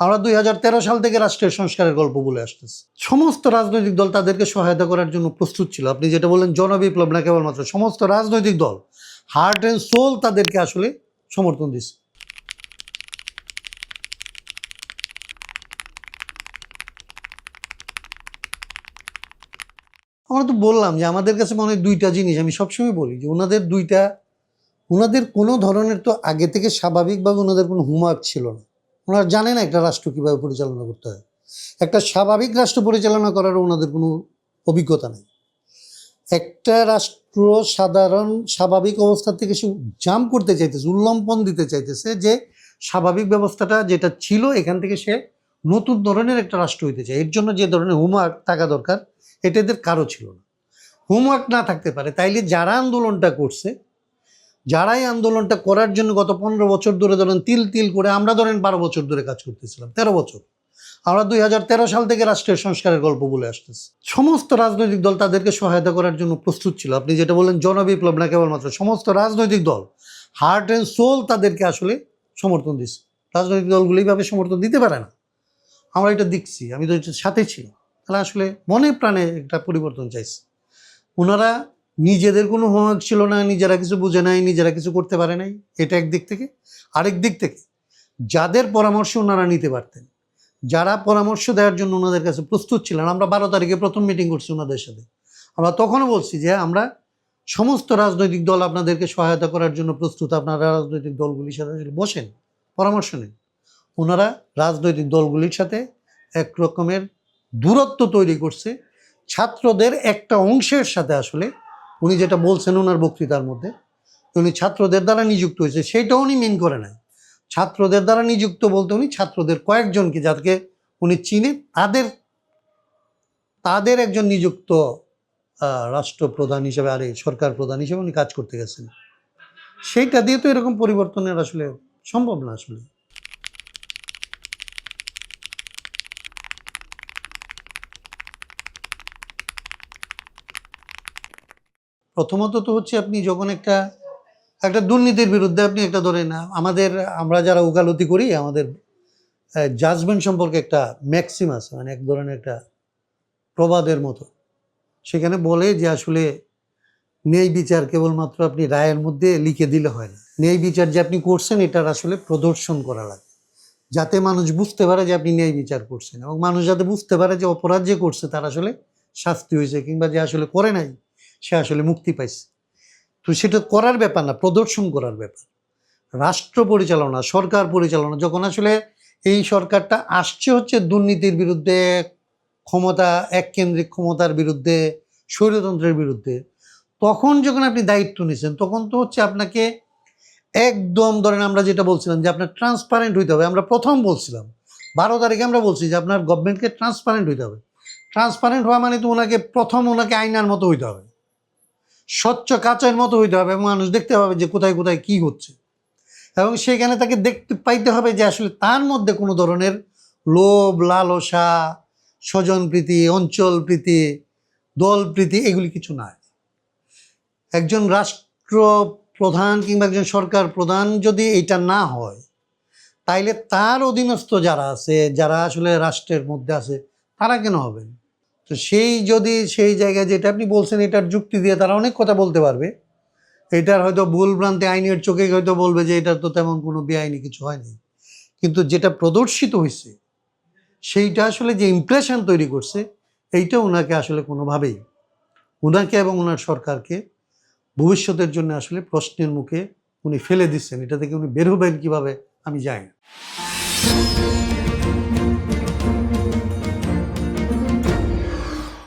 আমরা 2013 সাল থেকে রাষ্ট্রের সংস্কারের গল্প বলে আসতেছি। সমস্ত রাজনৈতিক দল তাদেরকে সহায়তা করার জন্য প্রস্তুত ছিল। আপনি যেটা বললেন জনবিপ্লব না, কেবলমাত্র সমস্ত রাজনৈতিক দল হার্ট অ্যান্ড সোল তাদেরকে আসলে সমর্থন দিচ্ছে। আমরা তো বললাম যে আমাদের কাছে মনে হয় দুইটা জিনিস, আমি সবসময় বলি যে ওনাদের কোনো ধরনের তো আগে থেকে স্বাভাবিকভাবে ওনাদের কোনো হোমওয়ার্ক ছিল না। ওনারা জানে না একটা রাষ্ট্র কীভাবে পরিচালনা করতে হয়। একটা স্বাভাবিক রাষ্ট্র পরিচালনা করারও ওনাদের কোনো অভিজ্ঞতা নেই। একটা রাষ্ট্র সাধারণ স্বাভাবিক অবস্থা থেকে সে জাম্প করতে চাইতেছে, উল্লম্পন দিতে চাইতেছে, যে স্বাভাবিক ব্যবস্থাটা যেটা ছিল এখান থেকে সে নতুন ধরনের একটা রাষ্ট্র হইতে চায়। এর জন্য যে ধরনের হোমওয়ার্ক থাকা দরকার এটা এদের কারো ছিল না। হোমওয়ার্ক না থাকতে পারে তাইলে যারা আন্দোলনটা করছে, যারাই আন্দোলনটা করার জন্য গত 15 বছর ধরে ধরেন তিল তিল করে, আমরা ধরেন 12 বছর ধরে কাজ করতেছিলাম, 13 বছর, আমরা 2013 সাল থেকে রাষ্ট্রের সংস্কারের গল্প বলে আসতেছি। সমস্ত রাজনৈতিক দল তাদেরকে সহায়তা করার জন্য প্রস্তুত ছিল। আপনি যেটা বললেন জনবিপ্লব না, কেবলমাত্র সমস্ত রাজনৈতিক দল হার্ট অ্যান্ড সোল তাদেরকে আসলে সমর্থন দিচ্ছে। রাজনৈতিক দলগুলো এইভাবে সমর্থন দিতে পারে না, আমরা এটা দেখছি, আমি তো এটার সাথে ছিলাম। তারা আসলে মনে প্রাণে একটা পরিবর্তন চাইছে। ওনারা নিজেদের কোনো হোমওয়ার্ক ছিল না, নিজেরা কিছু বুঝে নাই, নিজেরা কিছু করতে পারে নাই, এটা একদিক থেকে। আরেক দিক থেকে যাদের পরামর্শ ওনারা নিতে পারতেন, যারা পরামর্শ দেওয়ার জন্য ওনাদের কাছে প্রস্তুত ছিলেন, আমরা 12 তারিখে প্রথম মিটিং করছি ওনাদের সাথে। আমরা তখনও বলছি যে আমরা সমস্ত রাজনৈতিক দল আপনাদেরকে সহায়তা করার জন্য প্রস্তুত, আপনারা রাজনৈতিক দলগুলির সাথে বসেন, পরামর্শ নেন। ওনারা রাজনৈতিক দলগুলির সাথে এক রকমের দূরত্ব তৈরি করছে। ছাত্রদের একটা অংশের সাথে আসলে উনি যেটা বলছেন ওনার বক্তৃতার মধ্যে, উনি ছাত্রদের দ্বারা নিযুক্ত হয়েছে সেইটাও উনি মেন করে নাই। ছাত্রদের দ্বারা নিযুক্ত বলতে উনি ছাত্রদের কয়েকজনকে যাদেরকে উনি চিনে তাদের একজন নিযুক্ত রাষ্ট্রপ্রধান হিসেবে, আর এই সরকার প্রধান হিসেবে উনি কাজ করতে গেছেন। সেইটা দিয়ে তো এরকম পরিবর্তনের আসলে সম্ভব না। আসলে প্রথমত তো হচ্ছে আপনি যখন একটা দুর্নীতির বিরুদ্ধে আপনি একটা ধরেন, আমরা যারা ওকালতি করি আমাদের জাজমেন্ট সম্পর্কে একটা ম্যাক্সিম আছে, মানে এক ধরনের একটা প্রবাদের মতো। সেখানে বলে যে আসলে ন্যায় বিচার কেবলমাত্র আপনি রায়ের মধ্যে লিখে দিলে হয় না। ন্যায় বিচার যে আপনি করছেন এটার আসলে প্রদর্শন করা লাগে, যাতে মানুষ বুঝতে পারে যে আপনি ন্যায় বিচার করছেন, এবং মানুষ যাতে বুঝতে পারে যে অপরাধ যে করছে তার আসলে শাস্তি হয়েছে, কিংবা যে আসলে করে নাই সে আসলে মুক্তি পাইছে। তো সেটা করার ব্যাপার না, প্রদর্শন করার ব্যাপার। রাষ্ট্র পরিচালনা, সরকার পরিচালনা, যখন আসলে এই সরকারটা আসছে হচ্ছে দুর্নীতির বিরুদ্ধে, ক্ষমতা এককেন্দ্রিক ক্ষমতার বিরুদ্ধে, স্বৈরতন্ত্রের বিরুদ্ধে, তখন যখন আপনি দায়িত্ব নিচ্ছেন তখন তো হচ্ছে আপনাকে একদম ধরেন, আমরা যেটা বলছিলাম যে আপনার ট্রান্সপারেন্ট হইতে হবে। আমরা প্রথম বলছিলাম 12 তারিখে আমরা বলছি যে আপনার গভর্নমেন্টকে ট্রান্সপারেন্ট হইতে হবে। ট্রান্সপারেন্ট হওয়া মানে তো ওনাকে আয়নার মতো হইতে হবে, স্বচ্ছ কাচের মতো হইতে হবে, এবং মানুষ দেখতে পাবে যে কোথায় কোথায় কী হচ্ছে, এবং সেখানে তাকে দেখতে পাইতে হবে যে আসলে তার মধ্যে কোনো ধরনের লোভ, লালসা, স্বজনপ্রীতি, অঞ্চলপ্রীতি, দলপ্রীতি এগুলি কিছু নাই। একজন রাষ্ট্র প্রধান কিংবা একজন সরকার প্রধান যদি এটা না হয়, তাইলে তার অধীনস্থ যারা আছে, যারা আসলে রাষ্ট্রের মধ্যে আছে, তারা কেন হবেন? তো সেই জায়গায় যেটা আপনি বলছেন এটার যুক্তি দিয়ে তারা অনেক কথা বলতে পারবে। এটার হয়তো ভুল ভ্রান্তি আইনের চোখে হয়তো বলবে যে এটা তো তেমন কোনো বেআইনি কিছু হয়নি, কিন্তু যেটা প্রদর্শিত হয়েছে সেইটা আসলে যে ইমপ্রেশন তৈরি করছে, এইটা ওনাকে আসলে কোনোভাবেই, ওনাকে এবং ওনার সরকারকে ভবিষ্যতের জন্য আসলে প্রশ্নের মুখে উনি ফেলে দিচ্ছেন। এটা থেকে উনি বের হবেন কীভাবে আমি জানি না।